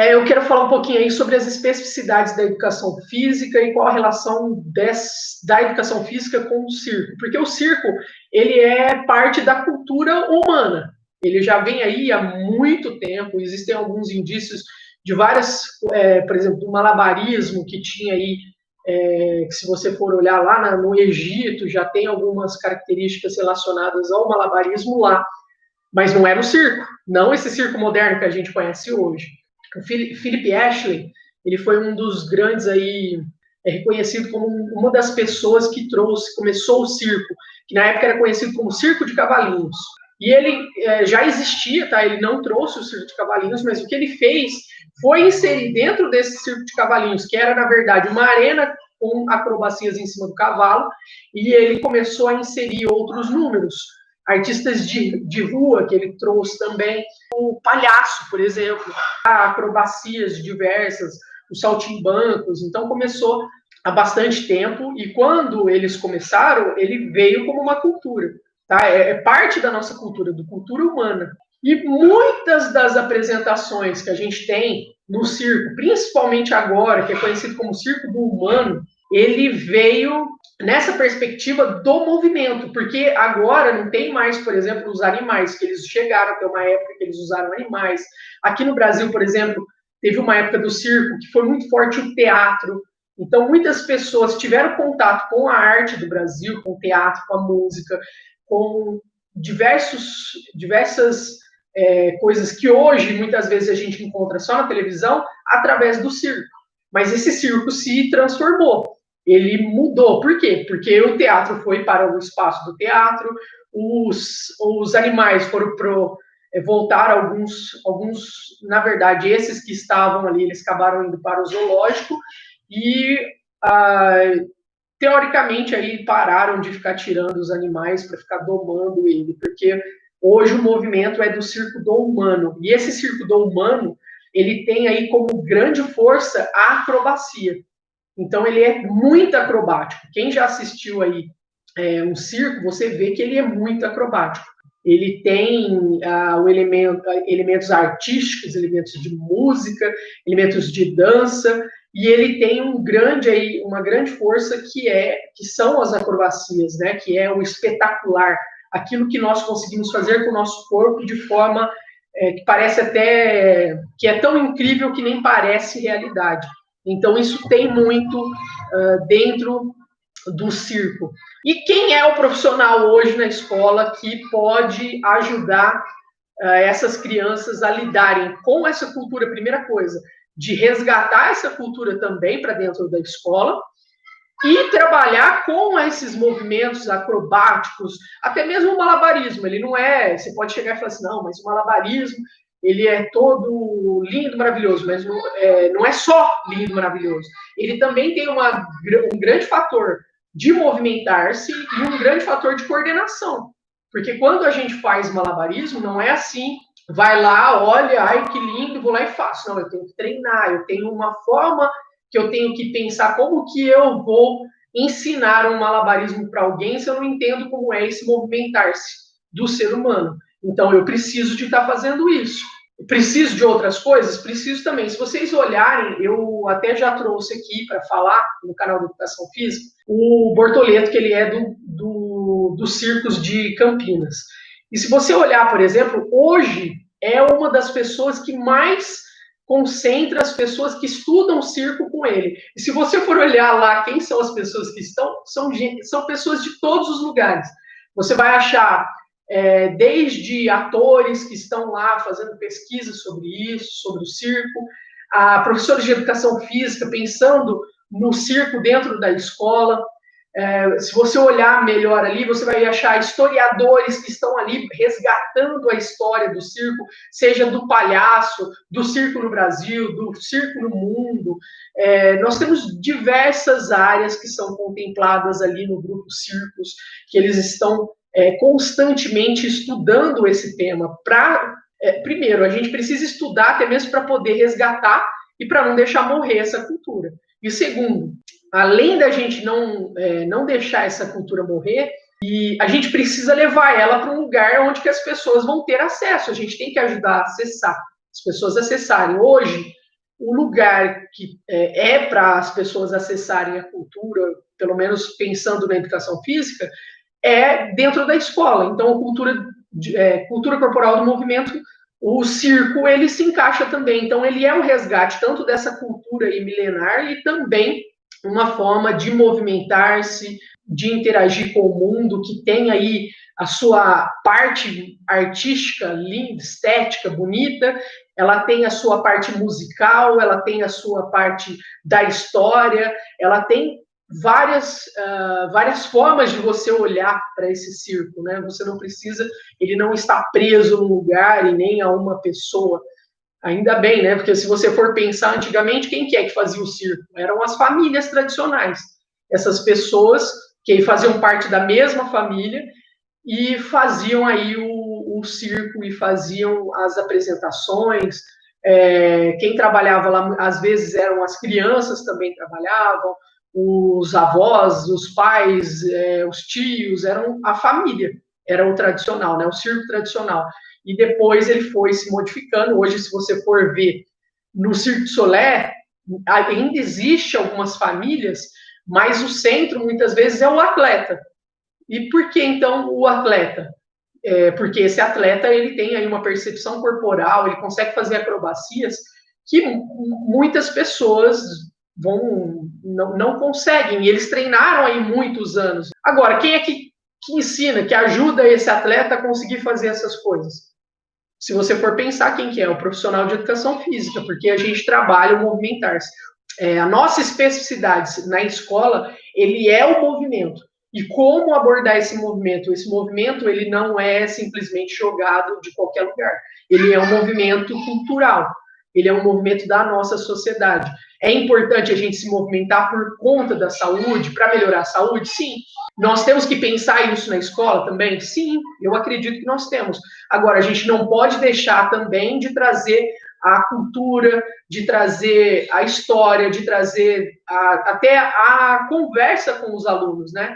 Eu quero falar um pouquinho aí sobre as especificidades da educação física e qual a relação da educação física com o circo. Porque o circo, ele é parte da cultura humana. Ele já vem aí há muito tempo, existem alguns indícios de várias, por exemplo, do malabarismo que tinha aí, que se você for olhar lá no Egito, já tem algumas características relacionadas ao malabarismo lá, mas não era o circo, não esse circo moderno que a gente conhece hoje. O Philip Ashley, ele foi um dos grandes aí, reconhecido como uma das pessoas que começou o circo, que na época era conhecido como Circo de Cavalinhos. E ele já existia, tá? Ele não trouxe o Circo de Cavalinhos, mas o que ele fez foi inserir dentro desse Circo de Cavalinhos, que era, na verdade, uma arena com acrobacias em cima do cavalo, e ele começou a inserir outros números, artistas de rua que ele trouxe também, o palhaço, por exemplo, acrobacias diversas, os saltimbancos. Então começou há bastante tempo, e quando eles começaram, ele veio como uma cultura, tá? É parte da nossa cultura, da cultura humana. E muitas das apresentações que a gente tem no circo, principalmente agora, que é conhecido como circo do humano, ele veio nessa perspectiva do movimento, porque agora não tem mais, por exemplo, os animais, que eles chegaram a ter uma época que eles usaram animais. Aqui no Brasil, por exemplo, teve uma época do circo que foi muito forte o teatro. Então, muitas pessoas tiveram contato com a arte do Brasil, com o teatro, com a música, com diversas coisas que hoje, muitas vezes, a gente encontra só na televisão, através do circo. Mas esse circo se transformou. Ele mudou. Por quê? Porque o teatro foi para o espaço do teatro, os animais foram voltar alguns, na verdade, esses que estavam ali, eles acabaram indo para o zoológico e, teoricamente, aí pararam de ficar tirando os animais para ficar domando ele, porque hoje o movimento é do circo do humano. E esse circo do humano, ele tem aí como grande força a acrobacia. Então, ele é muito acrobático. Quem já assistiu aí um circo, você vê que ele é muito acrobático. Ele tem elementos artísticos, elementos de música, elementos de dança, e ele tem uma grande força que são as acrobacias, né? Que é o espetacular, aquilo que nós conseguimos fazer com o nosso corpo de forma que parece até que é tão incrível que nem parece realidade. Então, isso tem muito dentro do circo. E quem é o profissional hoje na escola que pode ajudar essas crianças a lidarem com essa cultura? Primeira coisa, de resgatar essa cultura também para dentro da escola e trabalhar com esses movimentos acrobáticos, até mesmo o malabarismo. Ele não é, você pode chegar e falar assim, não, mas o malabarismo, ele é todo lindo, maravilhoso, mas não é só lindo, maravilhoso. Ele também tem um grande fator de movimentar-se e um grande fator de coordenação. Porque quando a gente faz malabarismo, não é assim, vai lá, olha, ai que lindo, vou lá e faço. Não, eu tenho que treinar, eu tenho uma forma que eu tenho que pensar como que eu vou ensinar um malabarismo para alguém se eu não entendo como é esse movimentar-se do ser humano. Então, eu preciso de estar fazendo isso. Preciso de outras coisas? Preciso também. Se vocês olharem, eu até já trouxe aqui para falar no canal de Educação Física, o Bortoleto, que ele é dos circos de Campinas. E se você olhar, por exemplo, hoje é uma das pessoas que mais concentra as pessoas que estudam circo com ele. E se você for olhar lá quem são as pessoas que estão, são pessoas de todos os lugares. Você vai achar desde atores que estão lá fazendo pesquisas sobre isso, sobre o circo, a professores de educação física pensando no circo dentro da escola. Se você olhar melhor ali, você vai achar historiadores que estão ali resgatando a história do circo, seja do palhaço, do circo no Brasil, do circo no mundo. Nós temos diversas áreas que são contempladas ali no grupo Circos, que eles estão constantemente estudando esse tema. Primeiro, a gente precisa estudar até mesmo para poder resgatar e para não deixar morrer essa cultura. E segundo, além da gente não deixar essa cultura morrer, e a gente precisa levar ela para um lugar onde que as pessoas vão ter acesso. A gente tem que ajudar a acessar, as pessoas acessarem. Hoje, o lugar que é para as pessoas acessarem a cultura, pelo menos pensando na educação física, é dentro da escola. Então, a cultura corporal do movimento, o circo, ele se encaixa também. Então, ele é um resgate tanto dessa cultura aí milenar e também uma forma de movimentar-se, de interagir com o mundo, que tem aí a sua parte artística, linda, estética, bonita, ela tem a sua parte musical, ela tem a sua parte da história, ela tem várias formas de você olhar para esse circo, né? Você não precisa, ele não está preso num lugar e nem a uma pessoa. Ainda bem, né? Porque se você for pensar antigamente, quem que é que fazia o circo? Eram as famílias tradicionais. Essas pessoas que faziam parte da mesma família e faziam aí o circo e faziam as apresentações. Quem trabalhava lá, às vezes, eram as crianças também trabalhavam, os avós, os pais, os tios, eram a família, era o tradicional, né? O circo tradicional. E depois ele foi se modificando. Hoje, se você for ver no Cirque du Soleil, ainda existe algumas famílias, mas o centro, muitas vezes, é o atleta. E por que, então, o atleta? Porque esse atleta, ele tem aí uma percepção corporal, ele consegue fazer acrobacias que muitas pessoas não conseguem, e eles treinaram aí muitos anos. Agora, quem é que ensina, que ajuda esse atleta a conseguir fazer essas coisas? Se você for pensar, quem que é? O profissional de educação física, porque a gente trabalha o movimentar-se. A nossa especificidade na escola, ele é o movimento. E como abordar esse movimento? Esse movimento, ele não é simplesmente jogado de qualquer lugar. Ele é um movimento cultural. Ele é um movimento da nossa sociedade. É importante a gente se movimentar por conta da saúde, para melhorar a saúde? Sim. Nós temos que pensar isso na escola também? Sim, eu acredito que nós temos. Agora, a gente não pode deixar também de trazer a cultura, de trazer a história, de trazer até a conversa com os alunos, né?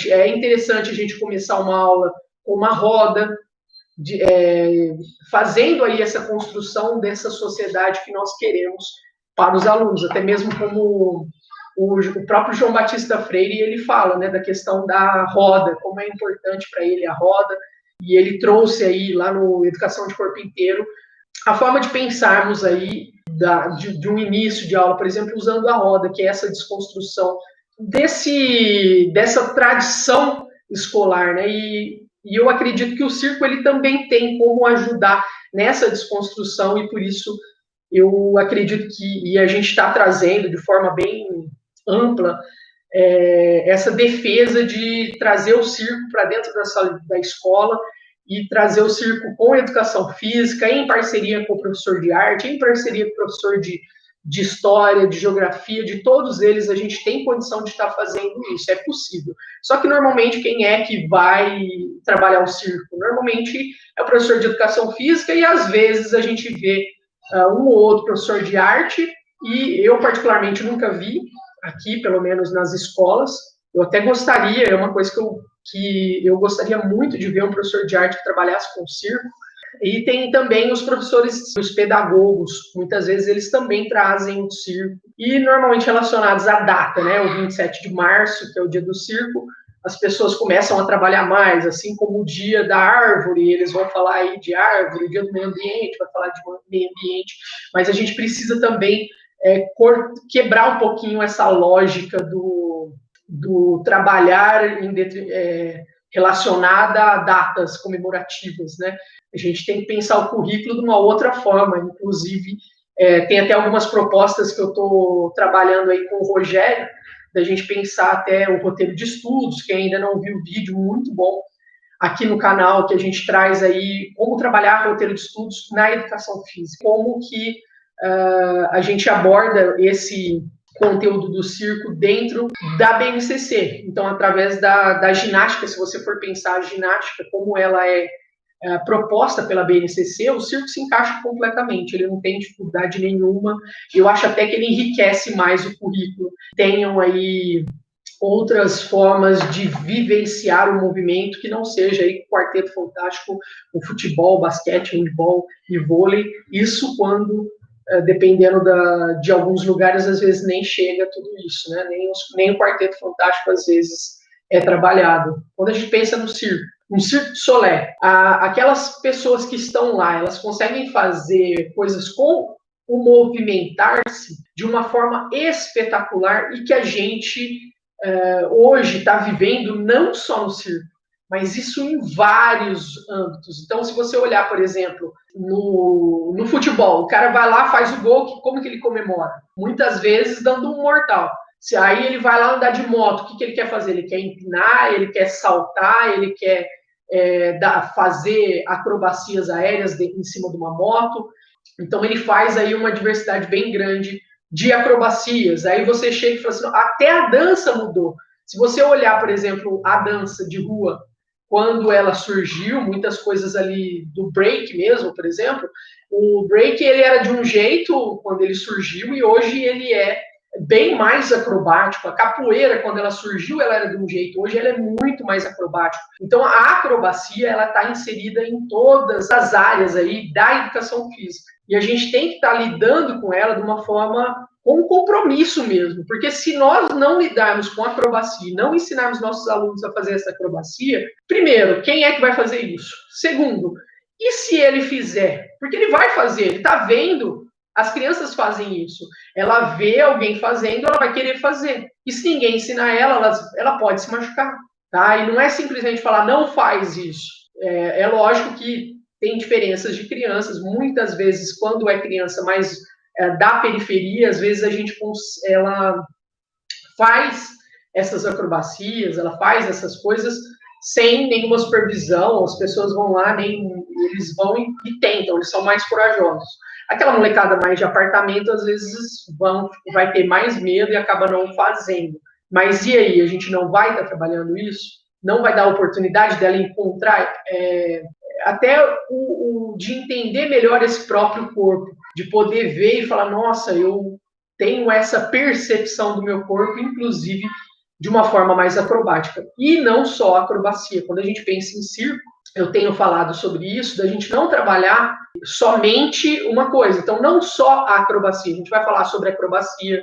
É interessante a gente começar uma aula com uma roda, fazendo aí essa construção dessa sociedade que nós queremos para os alunos, até mesmo como o próprio João Batista Freire, ele fala, né, da questão da roda, como é importante para ele a roda, e ele trouxe aí lá no Educação de Corpo Inteiro a forma de pensarmos aí de um início de aula, por exemplo, usando a roda, que é essa desconstrução dessa tradição escolar, né? E eu acredito que o circo ele também tem como ajudar nessa desconstrução e por isso eu acredito que e a gente está trazendo de forma bem ampla essa defesa de trazer o circo para dentro da escola e trazer o circo com educação física, em parceria com o professor de arte, em parceria com o professor de história, de geografia, de todos eles, a gente tem condição de estar fazendo isso, é possível. Só que, normalmente, quem é que vai trabalhar o circo? Normalmente é o professor de educação física e, às vezes, a gente vê um ou outro professor de arte e eu, particularmente, nunca vi aqui, pelo menos nas escolas. Eu até gostaria, é uma coisa que eu gostaria muito de ver um professor de arte que trabalhasse com circo. E tem também os professores, os pedagogos, muitas vezes eles também trazem o circo. E normalmente relacionados à data, né? O 27 de março, que é o dia do circo, as pessoas começam a trabalhar mais, assim como o dia da árvore, eles vão falar aí de árvore, o dia do meio ambiente, vai falar de meio ambiente, mas a gente precisa também quebrar um pouquinho essa lógica do trabalhar relacionada a datas comemorativas, né? A gente tem que pensar o currículo de uma outra forma, inclusive tem até algumas propostas que eu estou trabalhando aí com o Rogério, da gente pensar até o roteiro de estudos, que ainda não viu o vídeo, muito bom, aqui no canal, que a gente traz aí como trabalhar roteiro de estudos na educação física, como que a gente aborda esse conteúdo do circo dentro da BNCC. Então, através da ginástica, se você for pensar a ginástica, como ela é proposta pela BNCC, o circo se encaixa completamente, ele não tem dificuldade nenhuma, eu acho até que ele enriquece mais o currículo. Tenham aí outras formas de vivenciar o movimento que não seja aí quarteto fantástico, o futebol, basquete, handball e vôlei, isso quando dependendo de alguns lugares, às vezes nem chega a tudo isso, né? Nem o Quarteto Fantástico, às vezes, é trabalhado. Quando a gente pensa no circo, um Cirque du Soleil, aquelas pessoas que estão lá, elas conseguem fazer coisas com o movimentar-se de uma forma espetacular e que a gente hoje está vivendo não só no circo, mas isso em vários âmbitos. Então, se você olhar, por exemplo, no futebol, o cara vai lá, faz o gol, como que ele comemora? Muitas vezes dando um mortal. Se aí ele vai lá andar de moto, o que ele quer fazer? Ele quer empinar, ele quer saltar, ele quer fazer acrobacias aéreas em cima de uma moto. Então, ele faz aí uma diversidade bem grande de acrobacias. Aí você chega e fala assim, até a dança mudou. Se você olhar, por exemplo, a dança de rua, quando ela surgiu, muitas coisas ali do break mesmo, por exemplo, o break ele era de um jeito quando ele surgiu e hoje ele é bem mais acrobático. A capoeira, quando ela surgiu, ela era de um jeito, hoje ela é muito mais acrobática. Então, a acrobacia, ela está inserida em todas as áreas aí da educação física. E a gente tem que estar lidando com ela de uma forma, com um compromisso mesmo. Porque se nós não lidarmos com a acrobacia, não ensinarmos nossos alunos a fazer essa acrobacia, primeiro, quem é que vai fazer isso? Segundo, e se ele fizer? Porque ele vai fazer, ele está vendo. As crianças fazem isso. Ela vê alguém fazendo, ela vai querer fazer. E se ninguém ensinar ela pode se machucar. Tá? E não é simplesmente falar, não faz isso. É lógico que tem diferenças de crianças. Muitas vezes, quando é criança mais da periferia, às vezes ela faz essas acrobacias, ela faz essas coisas sem nenhuma supervisão. As pessoas vão lá, eles vão e tentam, eles são mais corajosos. Aquela molecada mais de apartamento, às vezes, vai ter mais medo e acaba não fazendo. Mas e aí? A gente não vai estar trabalhando isso? Não vai dar a oportunidade dela encontrar até de entender melhor esse próprio corpo, de poder ver e falar, nossa, eu tenho essa percepção do meu corpo, inclusive de uma forma mais acrobática. E não só acrobacia. Quando a gente pensa em circo, eu tenho falado sobre isso, da gente não trabalhar somente uma coisa. Então, não só a acrobacia. A gente vai falar sobre acrobacia,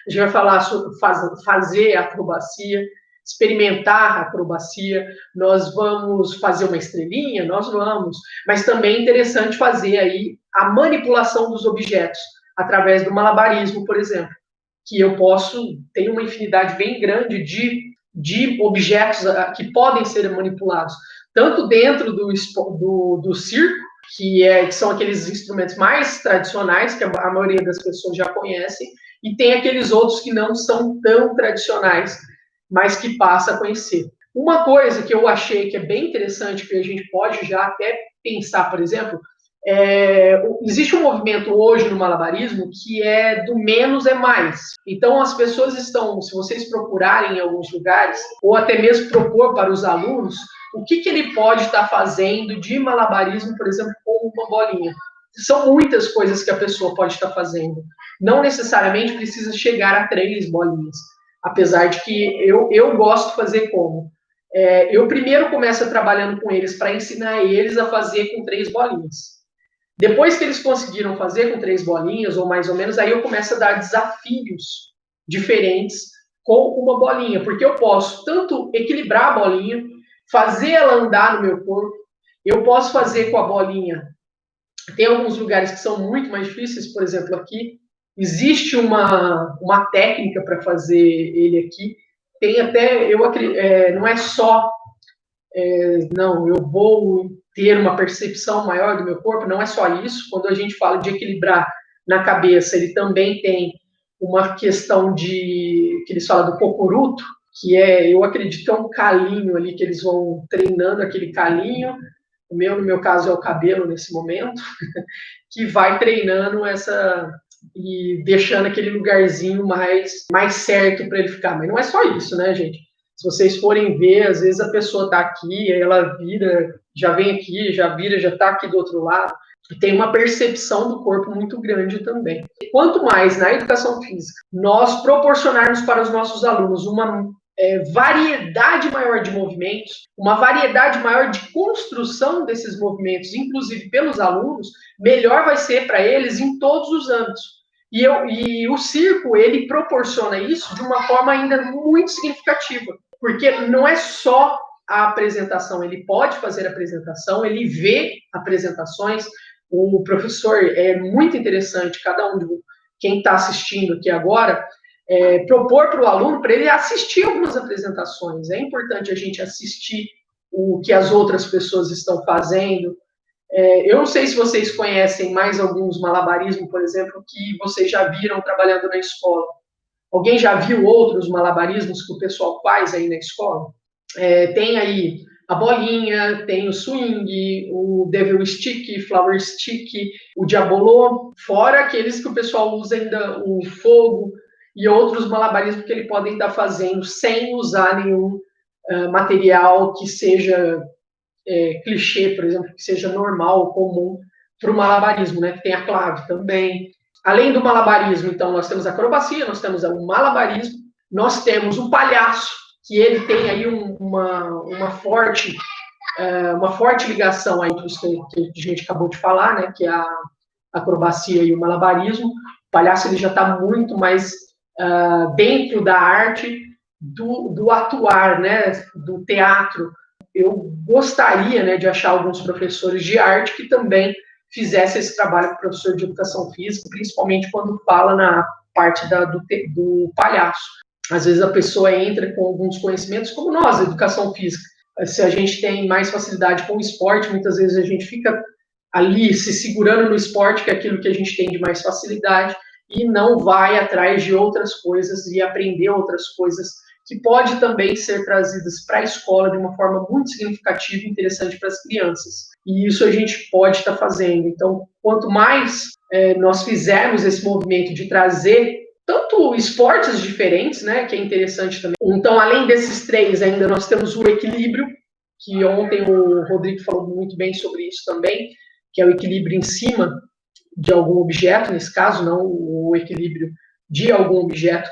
a gente vai falar sobre fazer acrobacia, experimentar acrobacia, nós vamos fazer uma estrelinha, nós vamos, mas também é interessante fazer aí a manipulação dos objetos, através do malabarismo, por exemplo, que eu ter uma infinidade bem grande de objetos que podem ser manipulados, tanto dentro do circo, que são aqueles instrumentos mais tradicionais, que a maioria das pessoas já conhecem, e tem aqueles outros que não são tão tradicionais, mas que passa a conhecer. Uma coisa que eu achei que é bem interessante, que a gente pode já até pensar, por exemplo, existe um movimento hoje no malabarismo que é do menos é mais. Então, as pessoas estão, se vocês procurarem em alguns lugares, ou até mesmo propor para os alunos, o que ele pode estar fazendo de malabarismo, por exemplo, com uma bolinha. São muitas coisas que a pessoa pode estar fazendo. Não necessariamente precisa chegar a 3 bolinhas. Apesar de que eu gosto de fazer como? Eu primeiro começo trabalhando com eles para ensinar eles a fazer com 3 bolinhas. Depois que eles conseguiram fazer com 3 bolinhas, ou mais ou menos, aí eu começo a dar desafios diferentes com uma bolinha, porque eu posso tanto equilibrar a bolinha, fazer ela andar no meu corpo, eu posso fazer com a bolinha. Tem alguns lugares que são muito mais difíceis, por exemplo, aqui, existe uma técnica para fazer ele aqui, tem até, não é só, não, eu vou ter uma percepção maior do meu corpo, não é só isso. Quando a gente fala de equilibrar na cabeça, ele também tem uma questão que eles falam do cocoruto, que eu acredito que é um calinho ali, que eles vão treinando aquele calinho, no meu caso é o cabelo nesse momento, que vai treinando e deixando aquele lugarzinho mais certo para ele ficar. Mas não é só isso, né, gente? Se vocês forem ver, às vezes a pessoa está aqui, aí ela vira, já vem aqui, já vira, já está aqui do outro lado. E tem uma percepção do corpo muito grande também. Quanto mais na educação física nós proporcionarmos para os nossos alunos uma variedade maior de movimentos, uma variedade maior de construção desses movimentos, inclusive pelos alunos, melhor vai ser para eles em todos os âmbitos. E o circo, ele proporciona isso de uma forma ainda muito significativa, porque não é só a apresentação, ele pode fazer apresentação, ele vê apresentações, o professor é muito interessante, cada um de quem está assistindo aqui agora, propor para o aluno, para ele assistir algumas apresentações. É importante a gente assistir o que as outras pessoas estão fazendo. Eu não sei se vocês conhecem mais alguns malabarismos, por exemplo, que vocês já viram trabalhando na escola. Alguém já viu outros malabarismos que o pessoal faz aí na escola? Tem aí a bolinha, tem o swing, o devil stick, flower stick, o diabolô, fora aqueles que o pessoal usa ainda o fogo e outros malabarismos que ele pode estar fazendo sem usar nenhum material que seja clichê, por exemplo, que seja normal, comum para o malabarismo, né? Que tem a clave também. Além do malabarismo, então, nós temos a acrobacia, nós temos o malabarismo, nós temos o palhaço, que ele tem aí uma forte ligação aí com isso que a gente acabou de falar, né? Que é a acrobacia e o malabarismo. O palhaço ele já está muito mais dentro da arte do atuar, né? Do teatro. Eu gostaria, né, de achar alguns professores de arte que também fizessem esse trabalho com o professor de educação física, principalmente quando fala na parte do palhaço. Às vezes a pessoa entra com alguns conhecimentos, como nós, educação física. Se a gente tem mais facilidade com o esporte, muitas vezes a gente fica ali se segurando no esporte, que é aquilo que a gente tem de mais facilidade, e não vai atrás de outras coisas e aprender outras coisas que pode também ser trazidas para a escola de uma forma muito significativa e interessante para as crianças. E isso a gente pode estar fazendo. Então, quanto mais nós fizermos esse movimento de trazer tanto esportes diferentes, né, que é interessante também. Então, além desses três, ainda nós temos o equilíbrio, que ontem o Rodrigo falou muito bem sobre isso também, que é o equilíbrio em cima de algum objeto, nesse caso, não o equilíbrio de algum objeto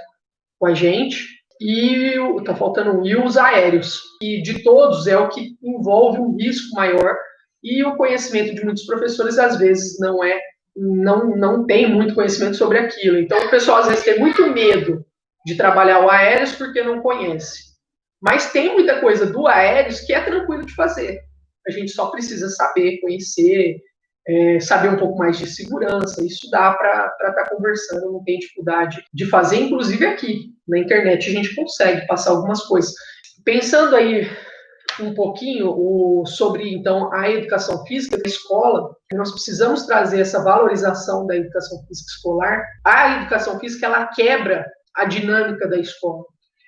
com a gente. E está faltando e os aéreos, que de todos é o que envolve um risco maior, e o conhecimento de muitos professores às vezes não tem muito conhecimento sobre aquilo. Então o pessoal às vezes tem muito medo de trabalhar o aéreos porque não conhece. Mas tem muita coisa do aéreos que é tranquilo de fazer. A gente só precisa saber, conhecer, saber um pouco mais de segurança. Isso dá para estar conversando, não tem dificuldade de fazer, inclusive aqui na internet a gente consegue passar algumas coisas. Pensando aí um pouquinho sobre, então, a educação física da escola, nós precisamos trazer essa valorização da educação física escolar. A educação física, ela quebra a dinâmica da escola.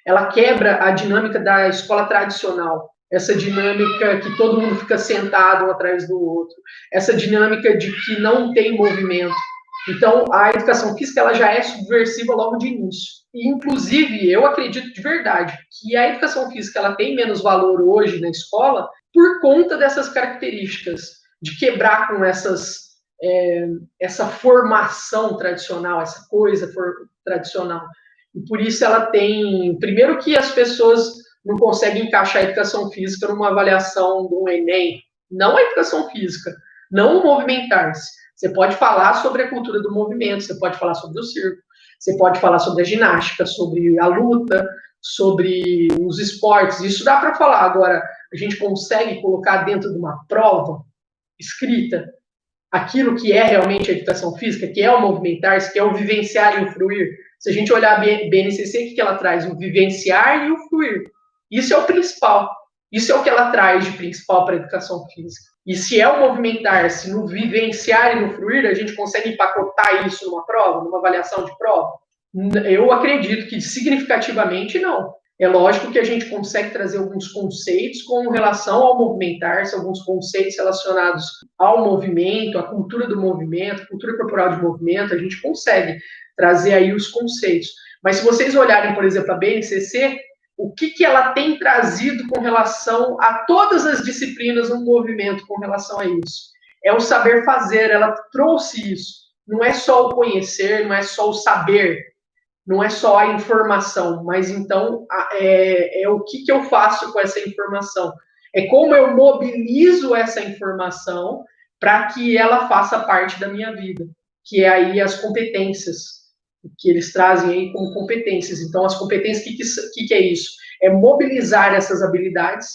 Ela quebra a dinâmica da escola tradicional. Essa dinâmica que todo mundo fica sentado um atrás do outro. Essa dinâmica de que não tem movimento. Então, a educação física ela já é subversiva logo de início. E, inclusive, eu acredito de verdade que a educação física ela tem menos valor hoje na escola por conta dessas características, de quebrar com essa formação tradicional, essa coisa tradicional. E por isso ela tem... Primeiro que as pessoas não conseguem encaixar a educação física numa avaliação do Enem. Não a educação física, não o movimentar-se. Você pode falar sobre a cultura do movimento, você pode falar sobre o circo, você pode falar sobre a ginástica, sobre a luta, sobre os esportes. Isso dá para falar. Agora, a gente consegue colocar dentro de uma prova escrita aquilo que é realmente a educação física, que é o movimentar-se, que é o vivenciar e o fruir. Se a gente olhar a BNCC, o que ela traz? O vivenciar e o fruir. Isso é o principal. Isso é o que ela traz de principal para a educação física. E se é o movimentar-se no vivenciar e no fruir, a gente consegue empacotar isso numa prova, numa avaliação de prova? Eu acredito que significativamente não. É lógico que a gente consegue trazer alguns conceitos com relação ao movimentar-se, alguns conceitos relacionados ao movimento, à cultura do movimento, cultura corporal de movimento, a gente consegue trazer aí os conceitos. Mas se vocês olharem, por exemplo, a BNCC, o que ela tem trazido com relação a todas as disciplinas no movimento com relação a isso? É o saber fazer, ela trouxe isso. Não é só o conhecer, não é só o saber, não é só a informação, mas então é o que eu faço com essa informação. É como eu mobilizo essa informação para que ela faça parte da minha vida, que é aí as competências, que eles trazem aí como competências. Então, as competências, o que é isso? É mobilizar essas habilidades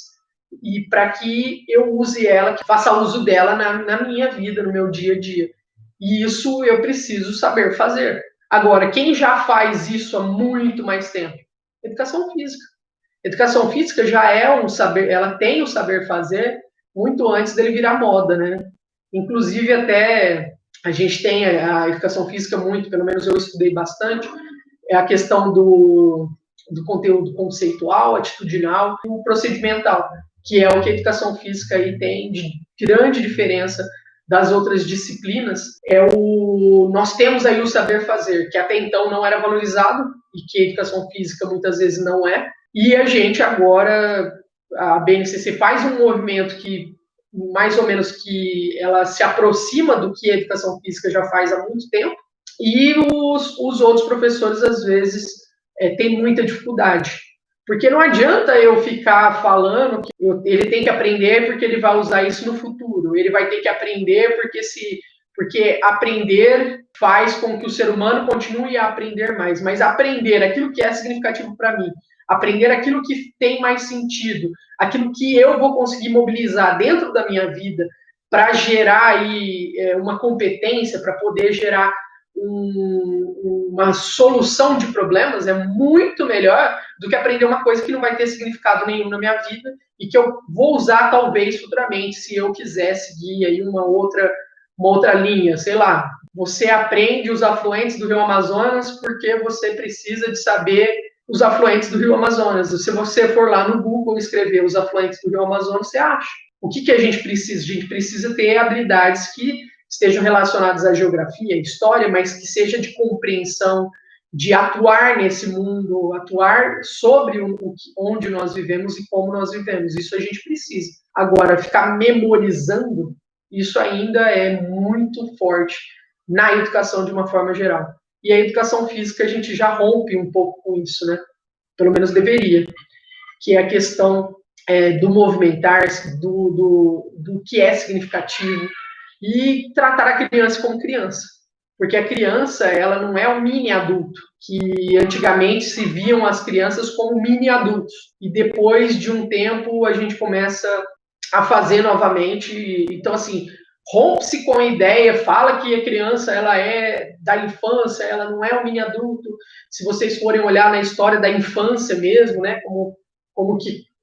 e para que eu use ela, que faça uso dela na minha vida, no meu dia a dia. E isso eu preciso saber fazer. Agora, quem já faz isso há muito mais tempo? Educação física. Educação física já é um saber, ela tem o saber fazer muito antes dele virar moda, né? Inclusive, até a gente tem a educação física muito, pelo menos eu estudei bastante, é a questão do conteúdo conceitual, atitudinal e o procedimental, que é o que a educação física aí tem de grande diferença das outras disciplinas. Nós temos aí o saber fazer, que até então não era valorizado e que a educação física muitas vezes não é. E a gente agora, a BNCC faz um movimento que mais ou menos que ela se aproxima do que a educação física já faz há muito tempo, e os outros professores, às vezes, têm muita dificuldade. Porque não adianta eu ficar falando que ele tem que aprender porque ele vai usar isso no futuro. Ele vai ter que aprender porque aprender faz com que o ser humano continue a aprender mais. Mas aprender aquilo que é significativo para mim, aprender aquilo que tem mais sentido, aquilo que eu vou conseguir mobilizar dentro da minha vida para gerar aí uma competência, para poder gerar uma solução de problemas, é muito melhor do que aprender uma coisa que não vai ter significado nenhum na minha vida e que eu vou usar talvez futuramente, se eu quiser seguir aí uma outra linha, sei lá. Você aprende os afluentes do Rio Amazonas porque você precisa de saber os afluentes do Rio Amazonas. Se você for lá no Google escrever os afluentes do Rio Amazonas, você acha. O que a gente precisa? A gente precisa ter habilidades que estejam relacionadas à geografia, à história, mas que seja de compreensão, de atuar nesse mundo, atuar sobre onde nós vivemos e como nós vivemos. Isso a gente precisa. Agora, ficar memorizando, isso ainda é muito forte na educação de uma forma geral. E a educação física a gente já rompe um pouco com isso, né? Pelo menos deveria, que é a questão do movimentar-se, do que é significativo, e tratar a criança como criança. Porque a criança, ela não é um mini adulto, que antigamente se viam as crianças como mini adultos. E depois de um tempo, a gente começa a fazer novamente. Então, assim, rompe-se com a ideia, fala que a criança ela é da infância, ela não é um mini adulto. Se vocês forem olhar na história da infância mesmo, né,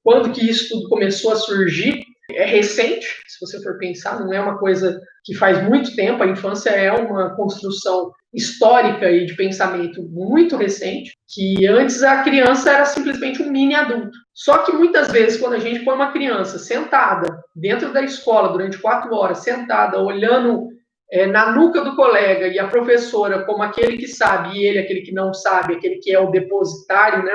quando que isso tudo começou a surgir, é recente, se você for pensar, não é uma coisa que faz muito tempo, a infância é uma construção histórica e de pensamento muito recente, que antes a criança era simplesmente um mini adulto. Só que muitas vezes, quando a gente põe uma criança sentada dentro da escola durante 4 horas, sentada, olhando na nuca do colega e a professora como aquele que sabe e ele aquele que não sabe, aquele que é o depositário, né,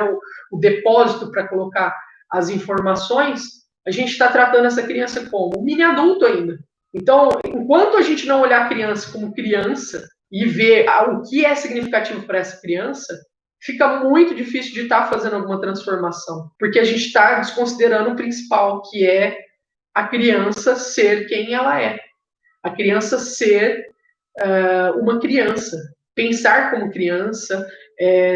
o depósito para colocar as informações, a gente está tratando essa criança como um mini adulto ainda. Então, enquanto a gente não olhar a criança como criança e ver o que é significativo para essa criança, fica muito difícil de estar fazendo alguma transformação, porque a gente está desconsiderando o principal, que é a criança ser quem ela é. A criança ser uma criança, pensar como criança,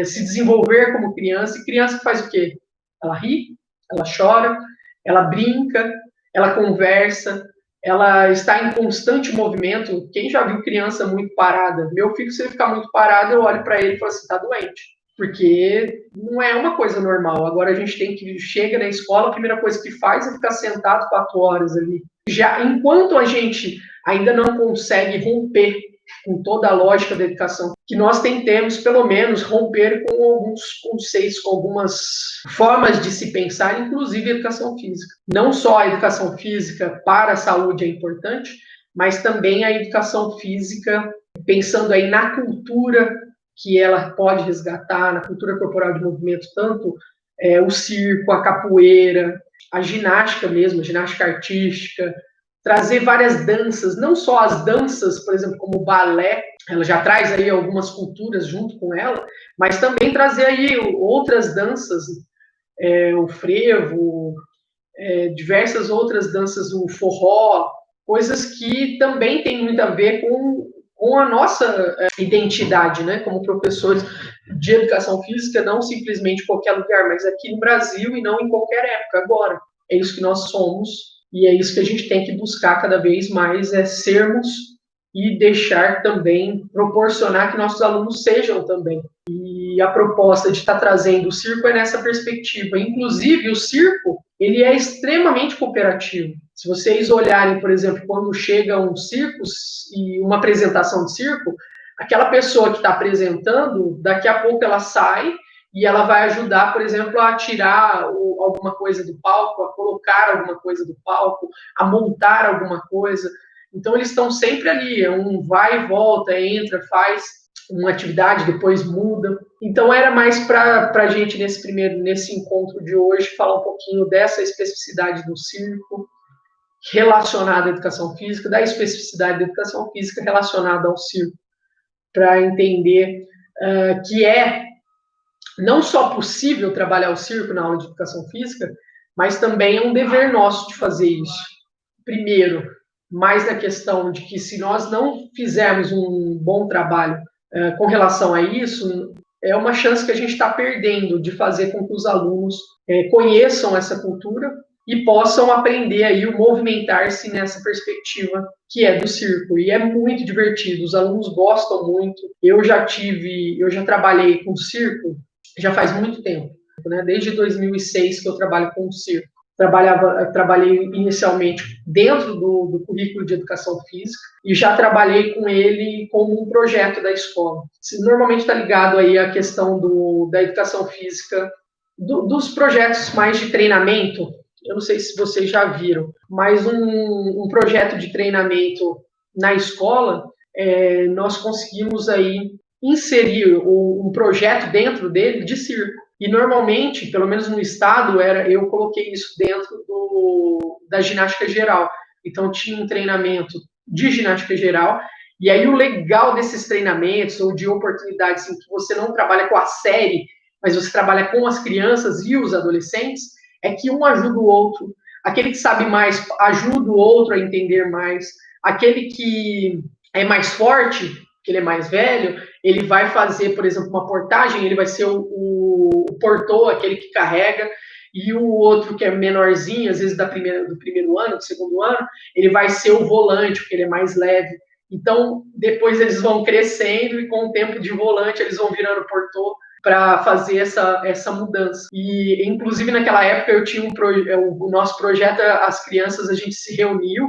se desenvolver como criança. E criança faz o quê? Ela ri, ela chora, ela brinca, ela conversa, ela está em constante movimento. Quem já viu criança muito parada? Meu filho, se ele ficar muito parado, eu olho para ele e falo assim, está doente. Porque não é uma coisa normal. Agora a gente chega na escola, a primeira coisa que faz é ficar sentado 4 horas ali. Já enquanto a gente ainda não consegue romper com toda a lógica da educação, que nós tentemos, pelo menos, romper com alguns conceitos, com algumas formas de se pensar, inclusive a educação física. Não só a educação física para a saúde é importante, mas também a educação física, pensando aí na cultura que ela pode resgatar, na cultura corporal de movimento, tanto o circo, a capoeira, a ginástica mesmo, a ginástica artística, trazer várias danças, não só as danças, por exemplo, como o balé, ela já traz aí algumas culturas junto com ela, mas também trazer aí outras danças, o frevo, diversas outras danças, o forró, coisas que também têm muito a ver com a nossa identidade, né, como professores de educação física, não simplesmente em qualquer lugar, mas aqui no Brasil e não em qualquer época agora. É isso que nós somos e é isso que a gente tem que buscar cada vez mais, é sermos e deixar também, proporcionar que nossos alunos sejam também. E a proposta de estar trazendo o circo é nessa perspectiva. Inclusive, o circo, ele é extremamente cooperativo. Se vocês olharem, por exemplo, quando chega um circo e uma apresentação de circo, aquela pessoa que está apresentando, daqui a pouco ela sai e ela vai ajudar, por exemplo, a tirar alguma coisa do palco, a colocar alguma coisa do palco, a montar alguma coisa. Então, eles estão sempre ali, um vai e volta, entra, faz uma atividade, depois muda. Então, era mais para a gente, nesse encontro de hoje, falar um pouquinho dessa especificidade do circo relacionada à educação física, da especificidade da educação física relacionada ao circo, para entender que é não só possível trabalhar o circo na aula de educação física, mas também é um dever nosso de fazer isso. Primeiro, mais na questão de que se nós não fizermos um bom trabalho com relação a isso, é uma chance que a gente está perdendo de fazer com que os alunos conheçam essa cultura e possam aprender aí o movimentar-se nessa perspectiva que é do circo. E é muito divertido, os alunos gostam muito. Eu já trabalhei com circo já faz muito tempo, né? Desde 2006 que eu trabalho com circo. Trabalhei inicialmente dentro do currículo de educação física e já trabalhei com ele como um projeto da escola. Normalmente está ligado aí à questão da educação física, dos projetos mais de treinamento. Eu não sei se vocês já viram, mas um projeto de treinamento na escola, nós conseguimos aí inserir um projeto dentro dele de circo. E normalmente, pelo menos no estado, eu coloquei isso dentro da ginástica geral. Então tinha um treinamento de ginástica geral, e aí o legal desses treinamentos ou de oportunidades em que você não trabalha com a série, mas você trabalha com as crianças e os adolescentes, é que um ajuda o outro. Aquele que sabe mais ajuda o outro a entender mais. Aquele que é mais forte, que ele é mais velho, ele vai fazer, por exemplo, uma portagem, ele vai ser o portor, aquele que carrega, e o outro que é menorzinho, às vezes do primeiro ano, do segundo ano, ele vai ser o volante, porque ele é mais leve. Então, depois eles vão crescendo e com o tempo de volante eles vão virando portor para fazer essa mudança. E, inclusive, naquela época eu tinha o nosso projeto, as crianças, a gente se reuniu,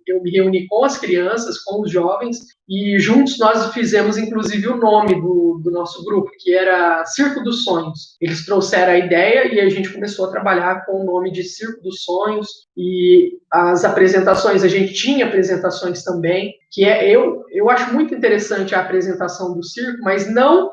eu me reuni com as crianças, com os jovens, e juntos nós fizemos, inclusive, o nome do nosso grupo, que era Circo dos Sonhos. Eles trouxeram a ideia e a gente começou a trabalhar com o nome de Circo dos Sonhos, e as apresentações, a gente tinha apresentações também, que eu acho muito interessante a apresentação do circo, mas não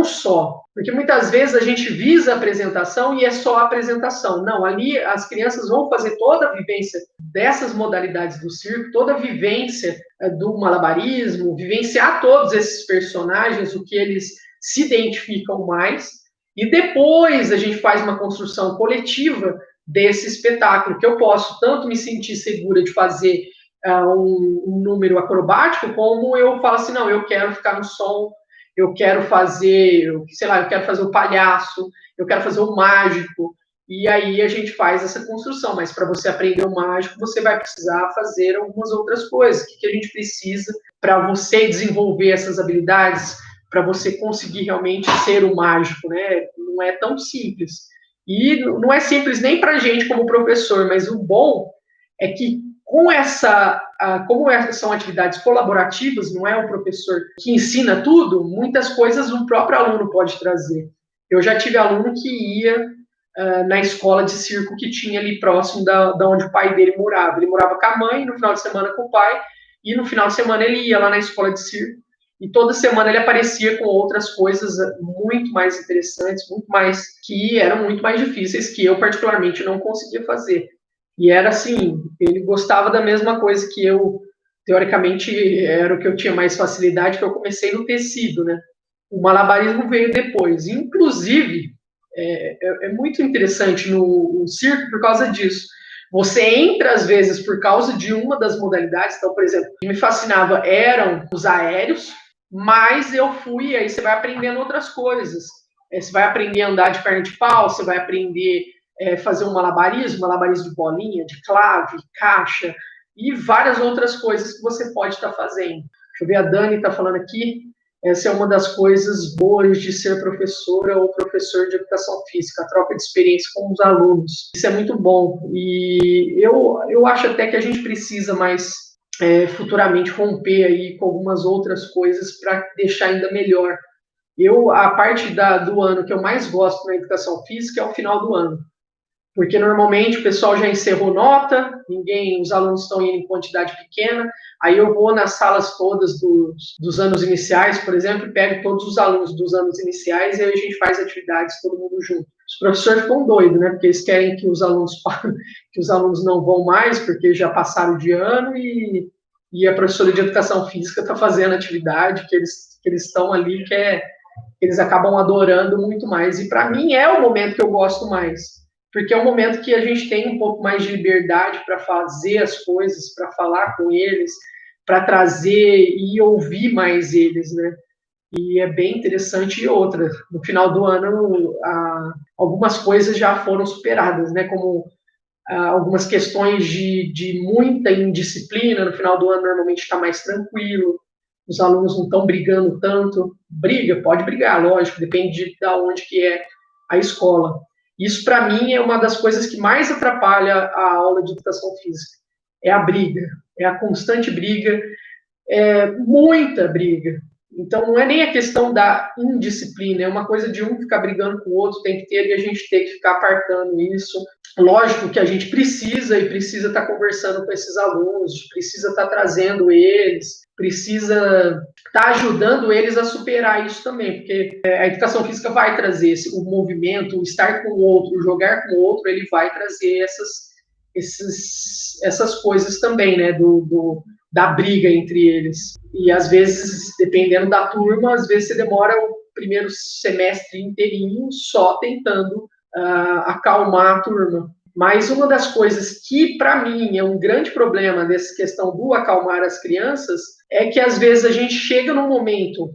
só, porque muitas vezes a gente visa a apresentação e é só a apresentação. Não, ali as crianças vão fazer toda a vivência dessas modalidades do circo, toda a vivência do malabarismo, vivenciar todos esses personagens, o que eles se identificam mais, e depois a gente faz uma construção coletiva desse espetáculo, que eu posso tanto me sentir segura de fazer um número acrobático, como eu falo assim, não, eu quero ficar no som, eu quero fazer, sei lá, eu quero fazer o palhaço, eu quero fazer o mágico, e aí a gente faz essa construção, mas para você aprender o mágico, você vai precisar fazer algumas outras coisas. O que a gente precisa para você desenvolver essas habilidades, para você conseguir realmente ser o mágico, né? Não é tão simples. E não é simples nem para a gente como professor, mas o bom é que como são atividades colaborativas, não é o professor que ensina tudo, muitas coisas o próprio aluno pode trazer. Eu já tive aluno que ia na escola de circo que tinha ali próximo da onde o pai dele morava. Ele morava com a mãe, no final de semana com o pai, e no final de semana ele ia lá na escola de circo, e toda semana ele aparecia com outras coisas muito mais interessantes, que eram muito mais difíceis, que eu particularmente não conseguia fazer. E era assim, ele gostava da mesma coisa que eu, teoricamente, era o que eu tinha mais facilidade, que eu comecei no tecido, né? O malabarismo veio depois. Inclusive, é muito interessante no circo por causa disso. Você entra, às vezes, por causa de uma das modalidades. Então, por exemplo, o que me fascinava eram os aéreos, mas eu fui, aí você vai aprendendo outras coisas. Você vai aprender a andar de perna de pau, você vai aprender fazer um malabarismo de bolinha, de clave, caixa, e várias outras coisas que você pode estar fazendo. Deixa eu ver, a Dani está falando aqui. Essa é uma das coisas boas de ser professora ou professor de educação física, a troca de experiência com os alunos. Isso é muito bom. E eu acho até que a gente precisa mais futuramente romper aí com algumas outras coisas para deixar ainda melhor. A parte do ano que eu mais gosto na educação física é o final do ano, porque normalmente o pessoal já encerrou nota, os alunos estão indo em quantidade pequena, aí eu vou nas salas todas dos anos iniciais, por exemplo, e pego todos os alunos dos anos iniciais e aí a gente faz atividades todo mundo junto. Os professores ficam doidos, né, porque eles querem que os alunos não vão mais, porque já passaram de ano e a professora de educação física está fazendo atividade que eles estão ali, eles acabam adorando muito mais. E para mim é o momento que eu gosto mais, porque é um momento que a gente tem um pouco mais de liberdade para fazer as coisas, para falar com eles, para trazer e ouvir mais eles, né? E é bem interessante. E outra, no final do ano, algumas coisas já foram superadas, né? Como algumas questões de muita indisciplina, no final do ano normalmente está mais tranquilo, os alunos não estão brigando tanto. Pode brigar, lógico, depende de onde que é a escola. Isso, para mim, é uma das coisas que mais atrapalha a aula de educação física. É a briga, é a constante briga, muita briga. Então, não é nem a questão da indisciplina, é uma coisa de um ficar brigando com o outro, tem que ter, e a gente tem que ficar apartando isso. Lógico que a gente precisa estar conversando com esses alunos, precisa estar trazendo eles, precisa estar ajudando eles a superar isso também, porque a educação física vai trazer o movimento, o estar com o outro, o jogar com o outro, ele vai trazer essas coisas também, né, da briga entre eles. E às vezes, dependendo da turma, às vezes você demora o primeiro semestre inteirinho só tentando acalmar a turma. Mas uma das coisas que, para mim, é um grande problema dessa questão do acalmar as crianças é que, às vezes, a gente chega num momento,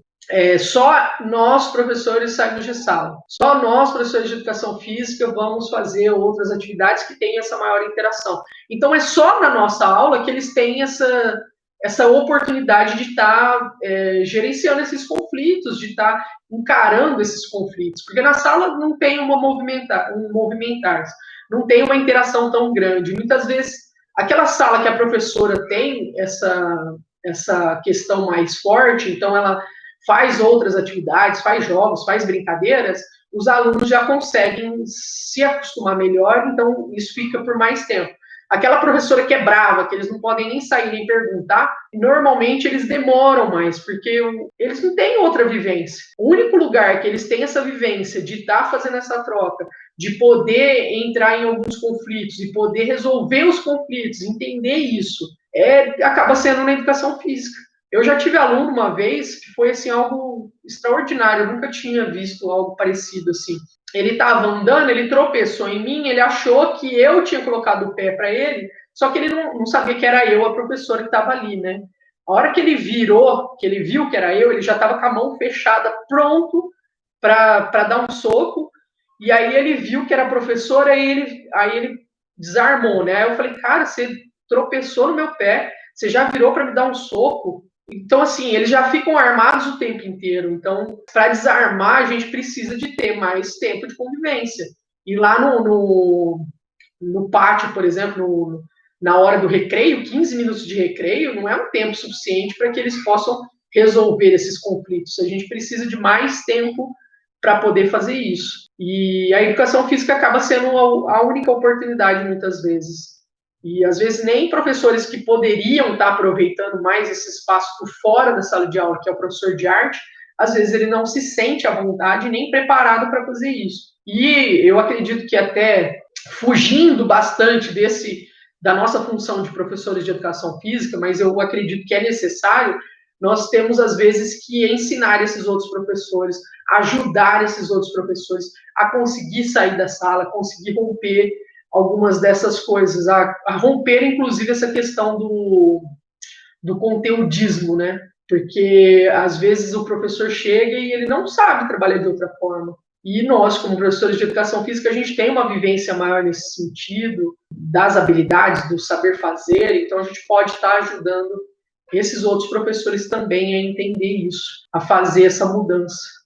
só nós, professores, saímos de sala. Só nós, professores de educação física, vamos fazer outras atividades que têm essa maior interação. Então, é só na nossa aula que eles têm essa oportunidade de estar gerenciando esses conflitos, de estar encarando esses conflitos. Porque na sala não tem um movimentar, não tem uma interação tão grande. Muitas vezes, aquela sala que a professora tem essa questão mais forte, então ela faz outras atividades, faz jogos, faz brincadeiras, os alunos já conseguem se acostumar melhor, então isso fica por mais tempo. Aquela professora que é brava, que eles não podem nem sair nem perguntar, normalmente eles demoram mais, porque eles não têm outra vivência. O único lugar que eles têm essa vivência de estar fazendo essa troca, de poder entrar em alguns conflitos, de poder resolver os conflitos, entender isso, acaba sendo na educação física. Eu já tive aluno uma vez que foi assim algo extraordinário, eu nunca tinha visto algo parecido assim. Ele estava andando, ele tropeçou em mim, ele achou que eu tinha colocado o pé para ele, só que ele não sabia que era eu, a professora que estava ali, né? A hora que ele virou, que ele viu que era eu, ele já estava com a mão fechada, pronto para dar um soco, e aí ele viu que era a professora, e aí ele desarmou, né? Aí eu falei, cara, você tropeçou no meu pé, você já virou para me dar um soco. Então, assim, eles já ficam armados o tempo inteiro. Então, para desarmar, a gente precisa de ter mais tempo de convivência. E lá no pátio, por exemplo, na hora do recreio, 15 minutos de recreio não é um tempo suficiente para que eles possam resolver esses conflitos. A gente precisa de mais tempo para poder fazer isso. E a educação física acaba sendo a única oportunidade, muitas vezes. E, às vezes, nem professores que poderiam estar aproveitando mais esse espaço por fora da sala de aula, que é o professor de arte, às vezes ele não se sente à vontade nem preparado para fazer isso. E eu acredito que até fugindo bastante da nossa função de professores de educação física, mas eu acredito que é necessário, nós temos, às vezes, que ensinar esses outros professores, ajudar esses outros professores a conseguir sair da sala, conseguir romper algumas dessas coisas, a romper, inclusive, essa questão do conteudismo, né? Porque, às vezes, o professor chega e ele não sabe trabalhar de outra forma. E nós, como professores de educação física, a gente tem uma vivência maior nesse sentido, das habilidades, do saber fazer, então a gente pode estar ajudando esses outros professores também a entender isso, a fazer essa mudança.